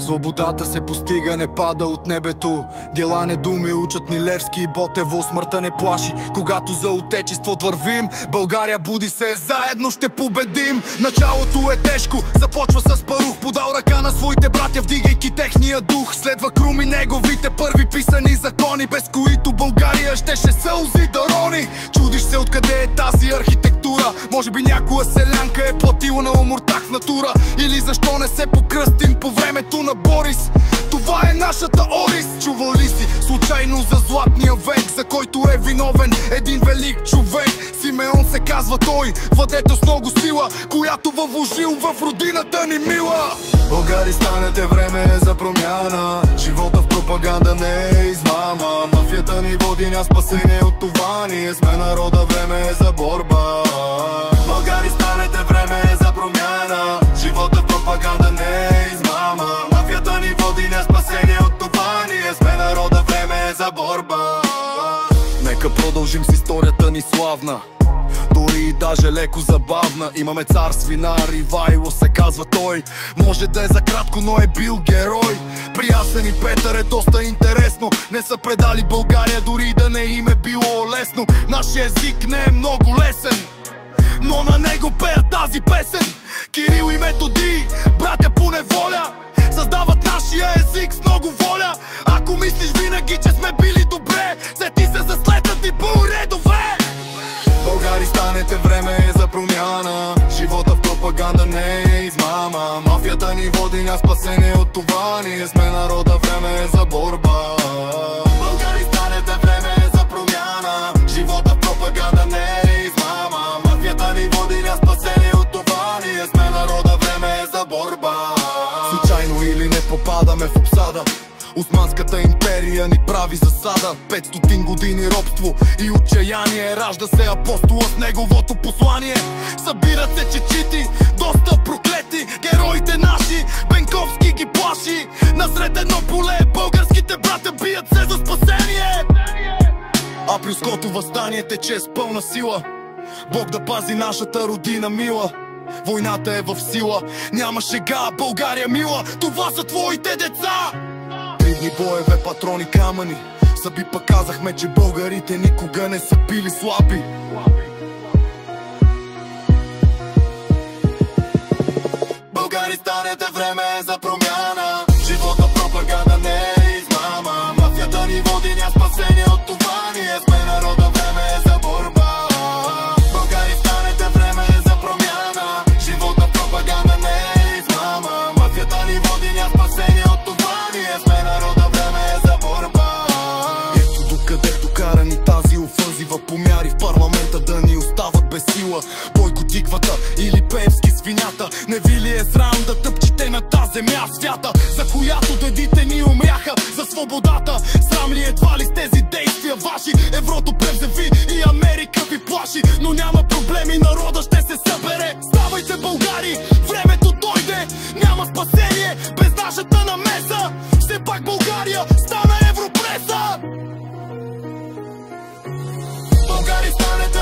Свободата се постига, не пада от небето. Дела не думи, учат ни Левски и Ботево. Смъртта не плаши, когато за отечество вървим. България, буди се, заедно ще победим. Началото е тежко, започва с Парух. Подал ръка на своите братя, вдигайки техния дух. Следва Крум и неговите първи писани закони, без които България щеше сълзи да рони. Чудиш се откъде е тази архитектура. Може би някоя селянка е платила на Омуртаг в натура. Или защо не се покръстим по времето на Борис? Това е нашата Орис. Чувал ли си случайно за Златния век, за който е виновен един велик човек? Симеон се казва той, владетел с много сила, която въвложил в родината ни мила. Българи, станете, време е за промяна. Живота в пропаганда не е измама. Мафията ни води, ня спасение от това. Ние сме народа, време е за борба. Българи, станете, време е за промяна. Живота в пропаганда не е измама. Мафията ни води, ня спасение от това. Ние сме народа, време е за борба. Нека продължим с историята ни славна, дори и даже леко забавна. Имаме цар свинар, Ивайло се казва той. Може да е за кратко, но е бил герой. Приятен и Петър е доста интересно. Не са предали България, дори да не им е било лесно. Нашия език не е много лесен, но на него пеят тази песен. Кирил и Методий, братя по неволя, създават нашия език с много воля. Ако мислиш винаги, че сме били добре, сети се за следващи по-редове. Българи, станете, време е за промяна. Живота в пропаганда не е измама. Мафията ни води, ня спасение от това. Ние сме народа, време е за борба. Българи, станете, време е за промяна. Живота в пропаганда не е измама. Мафията ни води, ня спасение от това. Ние сме народа, време е за борба. Случайно или не попадаме в обсада. Османската империя ни прави засада. 500 години робство и отчаяние. Ражда се апостола с неговото послание. Събират се чечити, доста проклети. Героите наши, Бенковски ги плаши. Насред едно поле българските братя бият се за спасение. Априлското въстание тече с пълна сила. Бог да пази нашата родина мила. Войната е в сила, няма шега, България мила. Това са твоите деца. Дни боеве, патрони, камъни. Съби пък казахме, че българите никога не са били слаби. Българи, станете, време е за промяна. Живота в пропаганда не е измама. Мафията ни води, ня спасение от това. Ние сме народа, време е за борба. Българи, станете, време е за промяна. Живота в пропаганда не е измама. Мафията ни води, ня спасение от това. Ние сме народа, време е за борба. Ето докъде докара ни тази офанзива. Помяри в парламента да ни остават без сила. Бойко Тиквата или Пеевски свинята. Не ви ли е срам да тъпчете на тази земя свята, за която дедите ни умряха за свободата? Срам ли едва ли с тези действия ваши? Еврото превзеви и Америка ви плаши. Но няма проблеми, народа ще се събере. Ставайте, българи, времето дойде. Няма спасение без нашата намеса. Все пак България стана европреса. Българи, станете,